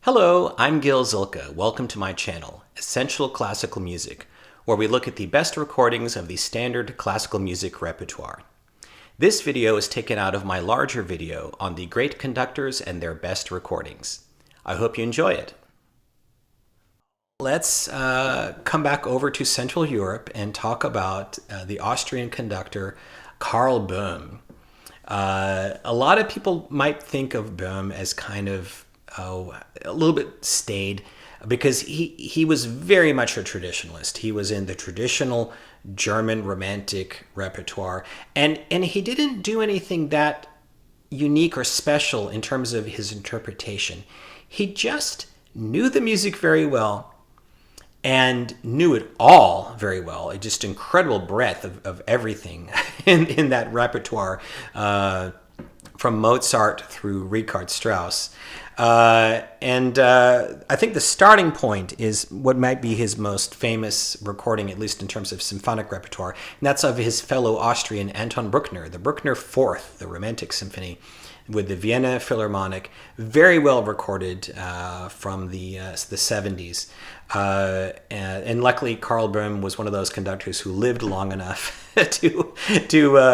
Hello, I'm Gil Zilkha. Welcome to my channel, Essential Classical Music, where we look at the best recordings of the standard classical music repertoire. This video is taken out of my larger video on the great conductors and their best recordings. I hope you enjoy it. Let's come back over to Central Europe and talk about the Austrian conductor Karl Böhm. A lot of people might think of Böhm as kind of a little bit staid because he was very much a traditionalist. He was in the traditional German Romantic repertoire, and he didn't do anything that unique or special in terms of his interpretation. He just knew the music very well and knew it all very well. A just incredible breadth of everything in that repertoire, from Mozart through Richard Strauss. I think the starting point is what might be his most famous recording, at least in terms of symphonic repertoire, and that's of his fellow Austrian Anton Brookner, the Brookner Fourth, the Romantic Symphony, with the Vienna Philharmonic, very well recorded from the 70s. And luckily, Karl Böhm was one of those conductors who lived long enough to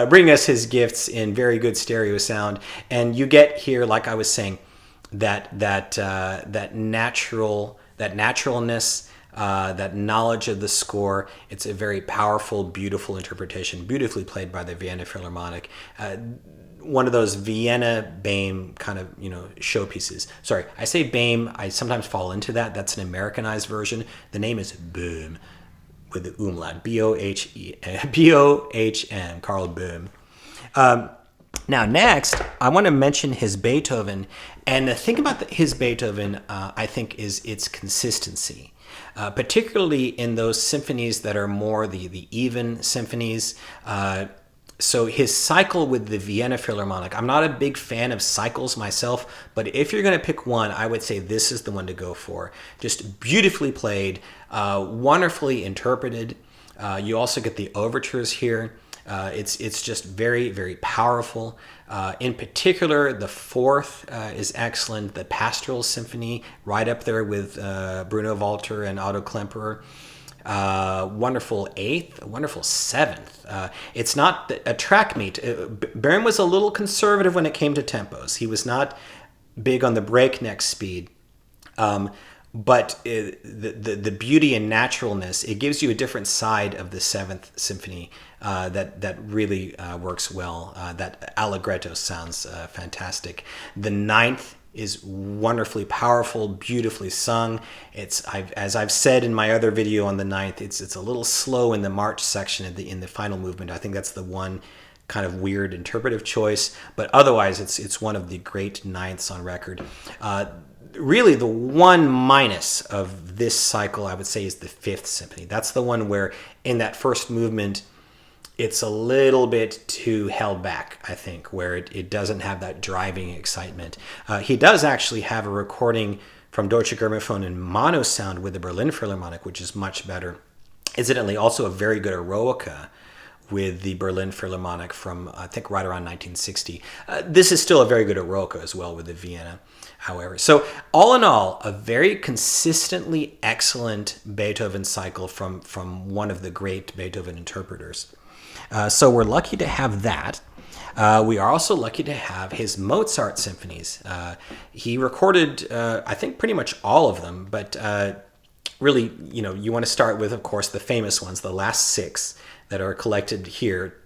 bring us his gifts in very good stereo sound. And you get here, like I was saying, that naturalness, that knowledge of the score. It's a very powerful, beautiful interpretation, beautifully played by the Vienna Philharmonic. One of those Vienna Böhm kind of, showpieces. Sorry, I say Böhm, I sometimes fall into that. That's an Americanized version. The name is Böhm with the umlaut, B-O-H-M, Karl Böhm. Now, next, I want to mention his Beethoven. And the thing about his Beethoven, I think, is its consistency, particularly in those symphonies that are more the even symphonies. So his cycle with the Vienna Philharmonic, I'm not a big fan of cycles myself, but if you're going to pick one, I would say this is the one to go for. Just beautifully played, wonderfully interpreted. You also get the overtures here. It's just very, very powerful. In particular, the fourth is excellent. The Pastoral Symphony, right up there with Bruno Walter and Otto Klemperer. Wonderful eighth, wonderful seventh. It's not a track meet. Böhm was a little conservative when it came to tempos. He was not big on the breakneck speed. But the beauty and naturalness, it gives you a different side of the Seventh Symphony that really works well. That allegretto sounds fantastic. The Ninth is wonderfully powerful, beautifully sung. As I've said in my other video on the Ninth, it's a little slow in the march section in the final movement. I think that's the one kind of weird interpretive choice, but otherwise it's one of the great ninths on record. Really, the one minus of this cycle, I would say, is the Fifth Symphony. That's the one where, in that first movement, it's a little bit too held back, I think, where it doesn't have that driving excitement. He does actually have a recording from Deutsche Grammophon in mono sound with the Berlin Philharmonic, which is much better. Incidentally, also a very good eroica with the Berlin Philharmonic from, I think, right around 1960. This is still a very good eroica as well with the Vienna, however. So all in all, a very consistently excellent Beethoven cycle from one of the great Beethoven interpreters. So we're lucky to have that. We are also lucky to have his Mozart symphonies. He recorded, I think, pretty much all of them, but really, you want to start with, of course, the famous ones, the last six that are collected here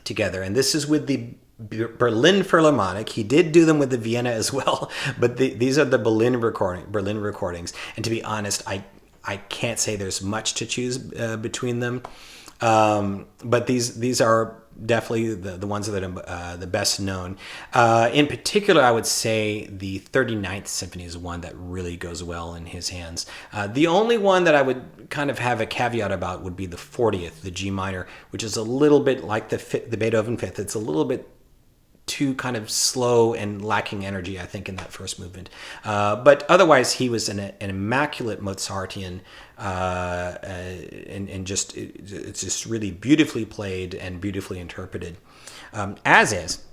together. And this is with the Berlin Philharmonic. He did do them with the Vienna as well, but these are the Berlin recordings. And to be honest, I can't say there's much to choose between them. But these are definitely the ones that are the best known. In particular, I would say the 39th Symphony is one that really goes well in his hands. The only one that I would kind of have a caveat about would be the 40th, the G minor, which is a little bit like the Beethoven Fifth. It's a little bit too kind of slow and lacking energy, I think, in that first movement. But otherwise, he was an immaculate Mozartian, and it's just really beautifully played and beautifully interpreted, as is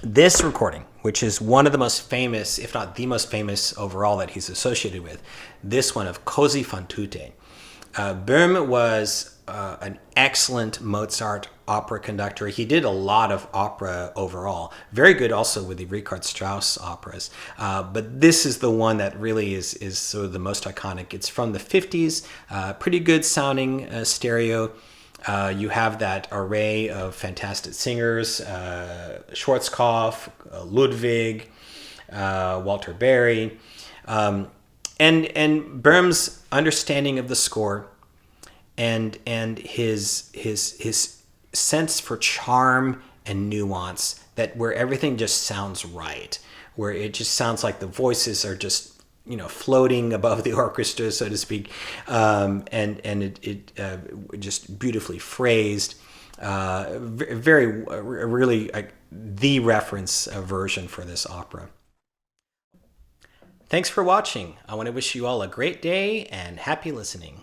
This recording, which is one of the most famous, if not the most famous overall that he's associated with, this one of Così fan tutte. Böhm was an excellent Mozart opera conductor. He did a lot of opera overall. Very good also with the Richard Strauss operas. But this is the one that really is sort of the most iconic. It's from the 50s, pretty good sounding stereo. You have that array of fantastic singers, Schwarzkopf, Ludwig, Walter Berry, and Böhm's understanding of the score and his sense for charm and nuance, that where everything just sounds right, where it just sounds like the voices are just floating above the orchestra, so to speak, and it just beautifully phrased, really the reference version for this opera. Thanks for watching. I want to wish you all a great day and happy listening.